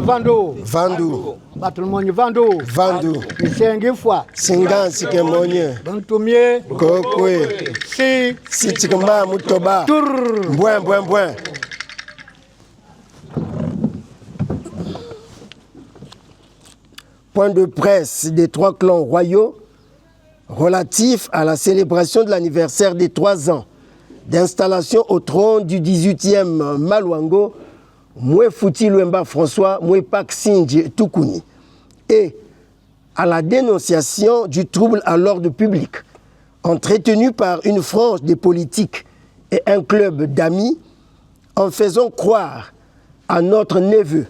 Vandu. Vandu. Batulmonye Vandu. Vandu. Isengifwa. Singansi kemonye. Bantumye. Kokwe. Si chikamba mutoba. Tur. Mbouin. Point de presse des 3 clans royaux relatif à la célébration de l'anniversaire des 3 ans d'installation au trône du 18e Maluango, Moué Fouti Luemba François, Moué Pak Sindji Toukouni, et à la dénonciation du trouble à l'ordre public, entretenu par une frange des politiques et un club d'amis, en faisant croire à notre neveu,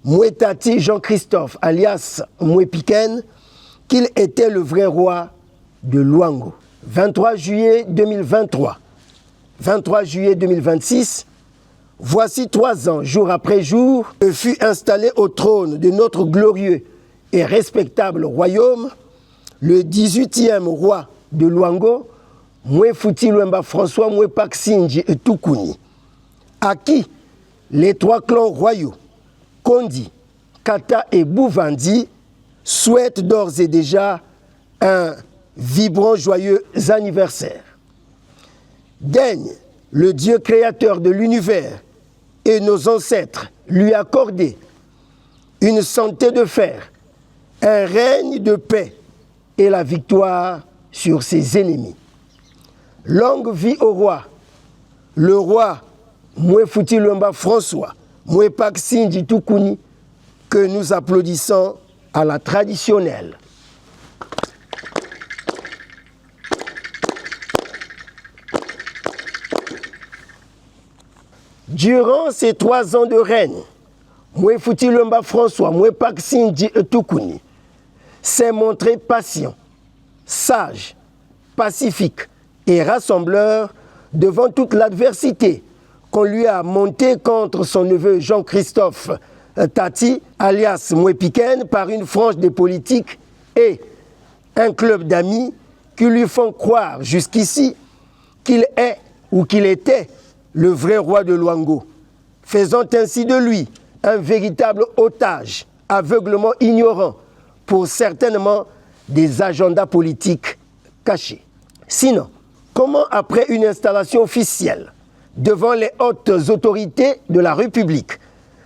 Moué Tati Jean-Christophe, alias Moué Piken, qu'il était le vrai roi de Luango. 23 juillet 2023, 23 juillet 2026, voici 3 ans, jour après jour, que fut installé au trône de notre glorieux et respectable royaume, le 18e roi de Luango, Moué Fouti Luemba François Moué Pak Sindji Toukouni, à qui les 3 clans royaux, Kondi, Kata et Bouvandi, souhaitent d'ores et déjà un vibrant, joyeux anniversaire. Daigne le Dieu créateur de l'univers et nos ancêtres lui accorder une santé de fer, un règne de paix et la victoire sur ses ennemis. Longue vie au roi, le roi Moué Fouti Luemba François, Moué Pak Sindji Toukouni, que nous applaudissons à la traditionnelle. Durant ces 3 ans de règne, Moué Fouti Luemba François, Moué Pak Sindji Toukouni, s'est montré patient, sage, pacifique et rassembleur devant toute l'adversité qu'on lui a montée contre son neveu Jean-Christophe Tati, alias Moué Piken, par une frange des politiques et un club d'amis qui lui font croire jusqu'ici qu'il est ou qu'il était le vrai roi de Luango, faisant ainsi de lui un véritable otage, aveuglement ignorant pour certainement des agendas politiques cachés. Sinon, comment après une installation officielle devant les hautes autorités de la République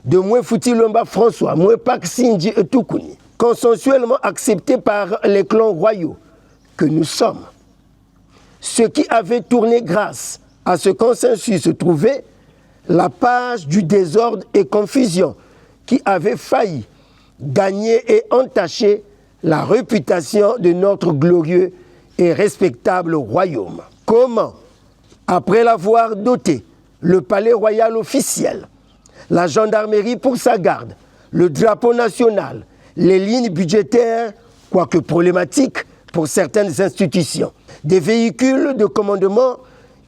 de Moué Fouti Luemba François, Moué Pak Sindji Toukouni, consensuellement accepté par les clans royaux que nous sommes, ce qui avait tourné grâce à ce consensus se trouvait la page du désordre et confusion qui avait failli gagner et entacher la réputation de notre glorieux et respectable royaume. Comment, après l'avoir doté, le palais royal officiel, la gendarmerie pour sa garde, le drapeau national, les lignes budgétaires, quoique problématiques pour certaines institutions, des véhicules de commandement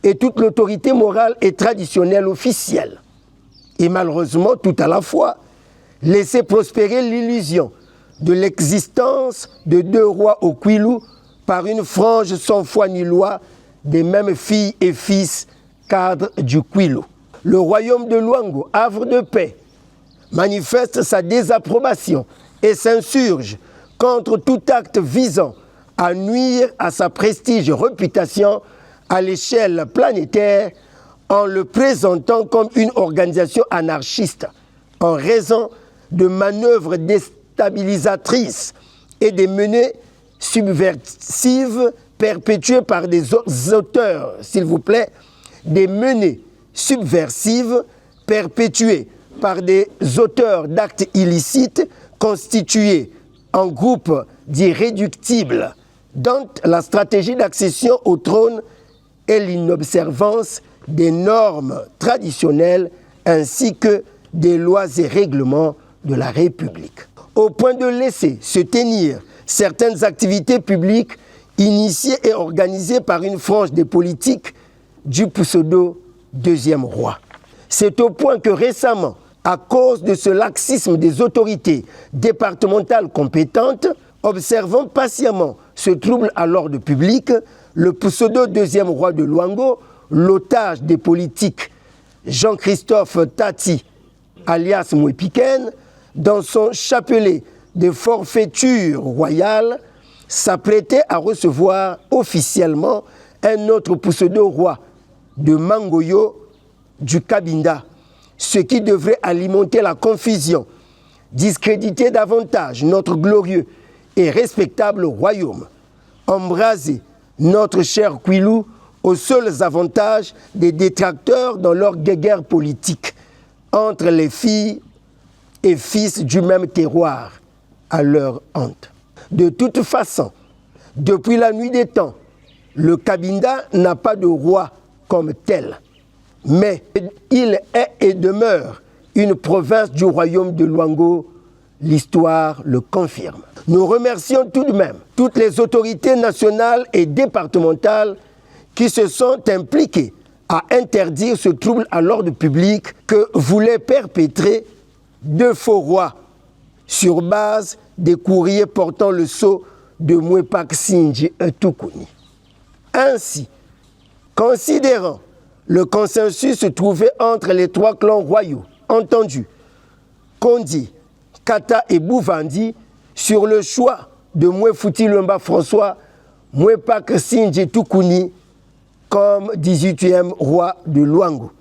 et toute l'autorité morale et traditionnelle officielle, et malheureusement tout à la fois, laisser prospérer l'illusion de l'existence de 2 rois au Kwilu par une frange sans foi ni loi des mêmes filles et fils cadres du Kwilu. Le royaume de Luango, havre de paix, manifeste sa désapprobation et s'insurge contre tout acte visant à nuire à sa prestige et réputation à l'échelle planétaire en le présentant comme une organisation anarchiste en raison de manœuvres déstabilisatrices et des menées subversives perpétuées par des auteurs, s'il vous plaît, des menées subversives perpétuées par des auteurs d'actes illicites constitués en groupes d'irréductibles dont la stratégie d'accession au trône et l'inobservance des normes traditionnelles ainsi que des lois et règlements de la République, au point de laisser se tenir certaines activités publiques initiées et organisées par une frange des politiques du pseudo deuxième roi. C'est au point que récemment, à cause de ce laxisme des autorités départementales compétentes, observant patiemment ce trouble à l'ordre public, le pseudo deuxième roi de Luango, l'otage des politiques Jean-Christophe Tati, alias Moué Piken, dans son chapelet de forfaiture royale, s'apprêtait à recevoir officiellement un autre pseudo-roi de Mangoyo du Cabinda, ce qui devrait alimenter la confusion, discréditer davantage notre glorieux et respectable royaume, embraser notre cher Kwilu aux seuls avantages des détracteurs dans leur guerre politique entre les filles et fils du même terroir, à leur honte. De toute façon, depuis la nuit des temps, le Cabinda n'a pas de roi comme tel, mais il est et demeure une province du royaume de Luango. L'histoire le confirme. Nous remercions tout de même toutes les autorités nationales et départementales qui se sont impliquées à interdire ce trouble à l'ordre public que voulaient perpétrer deux faux rois sur base des courriers portant le sceau de Mwepak Sindji Etukuni. Ainsi, considérant le consensus trouvé entre les trois clans royaux, entendus, Kondi, Kata et Bouvandi, sur le choix de Mwefuti Lumba François, Mwepak Sindji Etukuni comme 18e roi de Luango.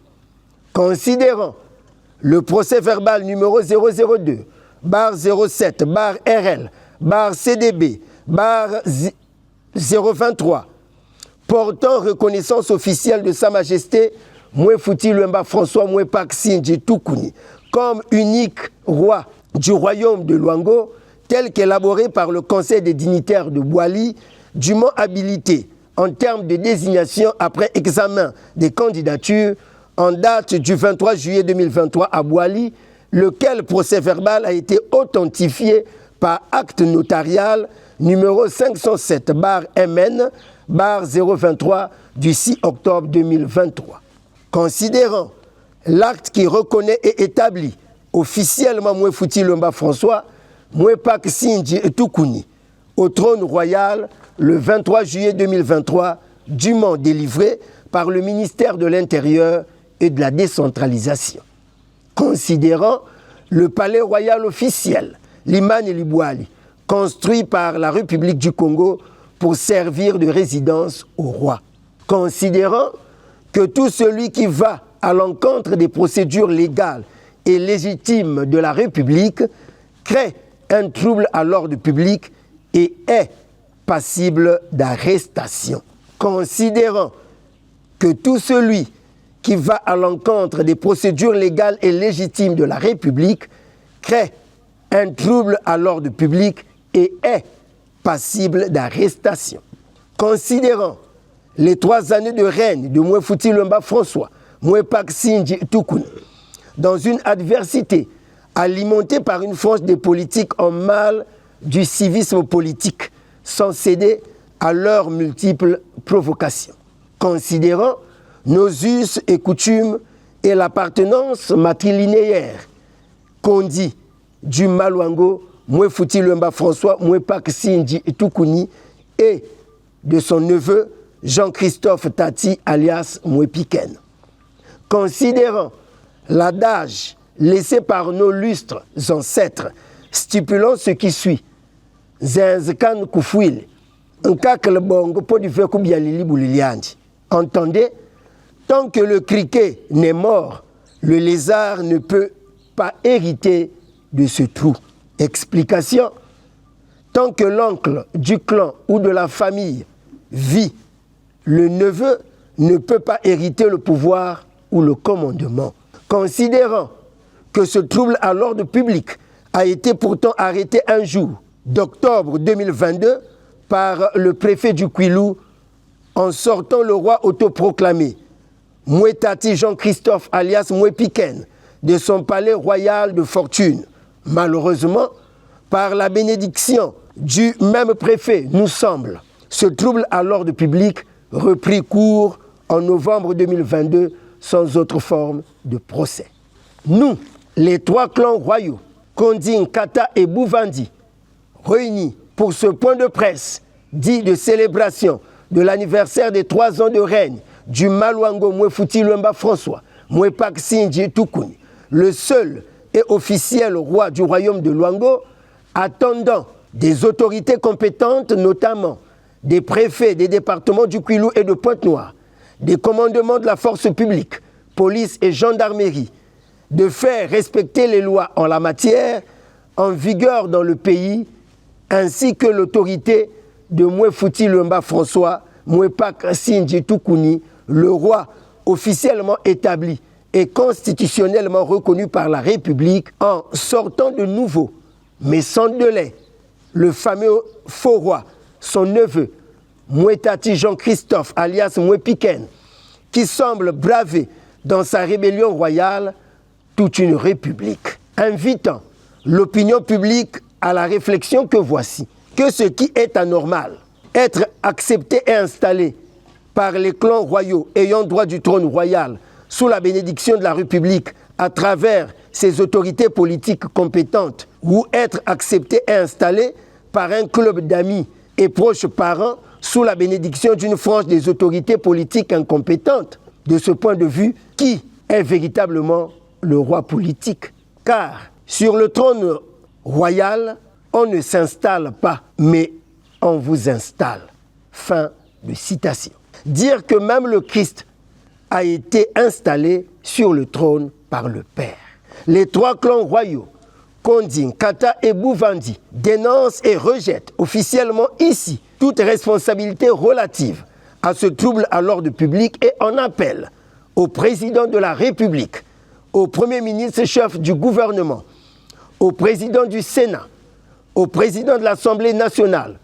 Considérant le procès verbal numéro 002, barre 07, barre RL, barre CDB, barre 023, portant reconnaissance officielle de Sa Majesté Mwefuti Lumba François Mwepak Sindji Etukuni comme unique roi du royaume de Luango, tel qu'élaboré par le Conseil des dignitaires de Bwali, dûment habilité en termes de désignation après examen des candidatures en date du 23 juillet 2023 à Bwali, lequel procès verbal a été authentifié par acte notarial numéro 507 barre MN barre 023 du 6 octobre 2023. Considérant l'acte qui reconnaît et établit officiellement Mwefuti Lumba François Mwepak Sindji Etukuni au trône royal le 23 juillet 2023, dûment délivré par le ministère de l'Intérieur et de la décentralisation. Considérant le palais royal officiel, Limani Libwali, construit par la République du Congo pour servir de résidence au roi. Considérant que tout celui qui va à l'encontre des procédures légales et légitimes de la République crée un trouble à l'ordre public et est passible d'arrestation. Considérant que tout celui qui va à l'encontre des procédures légales et légitimes de la République crée un trouble à l'ordre public et est passible d'arrestation. Considérant les 3 années de règne de Mwefuti Lumba François Mwepak Sindji Etukuni dans une adversité alimentée par une frange des politiques en mal du civisme politique, sans céder à leurs multiples provocations. Considérant nos us et coutumes et l'appartenance matrilinéaire qu'on dit du Maluango, Mwefuti Lumba François Mwepak Sindji Etukuni et de son neveu Jean-Christophe Tati alias Mwepiken. Considérant l'adage laissé par nos lustres ancêtres stipulant ce qui suit, Zenzekan Kufwil, entendez, tant que le criquet n'est mort, le lézard ne peut pas hériter de ce trou. Explication, tant que l'oncle du clan ou de la famille vit, le neveu ne peut pas hériter le pouvoir ou le commandement. Considérant que ce trouble à l'ordre public a été pourtant arrêté un jour d'octobre 2022 par le préfet du Kwilu en sortant le roi autoproclamé Mwetati Jean-Christophe alias Mwepiken de son palais royal de fortune. Malheureusement, par la bénédiction du même préfet, nous semble, ce trouble à l'ordre public reprit cours en novembre 2022 sans autre forme de procès. Nous, les 3 clans royaux, Kondi, Kata et Bouvandi, réunis pour ce point de presse dit de célébration de l'anniversaire des 3 ans de règne du Maluango Mwefuti Lumba François Mwepak Sindji Etukuni, le seul et officiel roi du royaume de Luango, attendant des autorités compétentes, notamment des préfets des départements du Kwilu et de Pointe-Noire, des commandements de la force publique, police et gendarmerie, de faire respecter les lois en la matière en vigueur dans le pays, ainsi que l'autorité de Mwefuti Luemba François, Mwepak Sindji Tukuni, le roi officiellement établi et constitutionnellement reconnu par la République, en sortant de nouveau, mais sans délai, le fameux faux roi, son neveu, Mouetati Jean-Christophe, alias Mwepiken, qui semble braver dans sa rébellion royale toute une république, invitant l'opinion publique à la réflexion que voici, que ce qui est anormal, être accepté et installé par les clans royaux ayant droit du trône royal sous la bénédiction de la République à travers ses autorités politiques compétentes, ou être accepté et installé par un club d'amis et proches parents sous la bénédiction d'une frange des autorités politiques incompétentes. De ce point de vue, qui est véritablement le roi politique? Car sur le trône royal, on ne s'installe pas, mais on vous installe. Fin de citation. Dire que même le Christ a été installé sur le trône par le Père. Les trois clans royaux, Konding, Kata et Bouvandi, dénoncent et rejettent officiellement ici toute responsabilité relative à ce trouble à l'ordre public et en appellent au président de la République, au Premier ministre chef du gouvernement, au président du Sénat, au président de l'Assemblée nationale,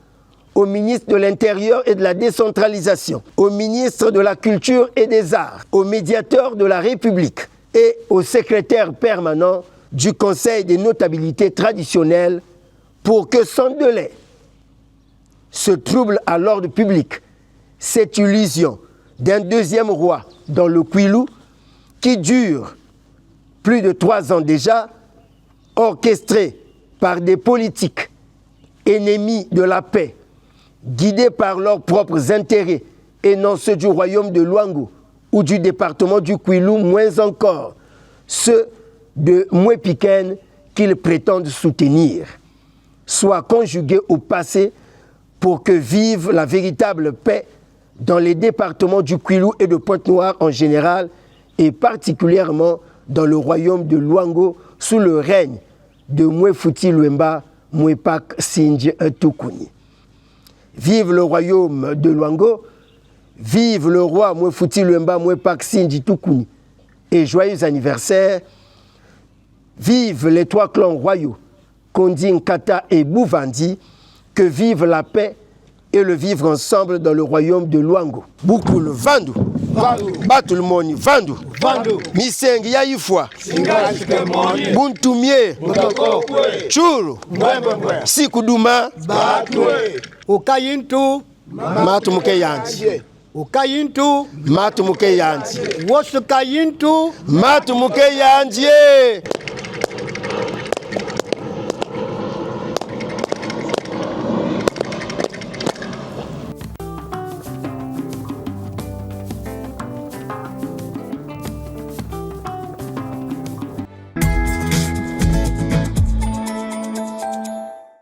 au ministre de l'Intérieur et de la décentralisation, au ministre de la Culture et des Arts, au médiateur de la République et au secrétaire permanent du Conseil des notabilités traditionnelles pour que sans délai, ce trouble à l'ordre public, cette illusion d'un deuxième roi dans le Kwilu qui dure plus de 3 ans déjà, orchestré par des politiques ennemis de la paix, guidés par leurs propres intérêts et non ceux du royaume de Luango ou du département du Kwilu, moins encore ceux de Mwepiken qu'ils prétendent soutenir, soit conjugués au passé pour que vive la véritable paix dans les départements du Kwilu et de Pointe-Noire en général et particulièrement dans le royaume de Luango sous le règne de Mwefuti Luemba Mwepak Sindji Tukuni. Vive le royaume de Luango, vive le roi Mwefuti Luemba Mwepak Sindji Tukuni et joyeux anniversaire. Vive les trois clans royaux, Konding, Kata et Bouvandi, que vive la paix et le vivre ensemble dans le royaume de Luango. Beaucoup le Vandu, Batulmoni Vandu, Misengi Yaifwa, Buntumie, Churu, Sikuduma, Okayintu, Matumuke Yanti, Okayintu, Matumuke Yanti, Wosokayintu, Matumuke Yanti.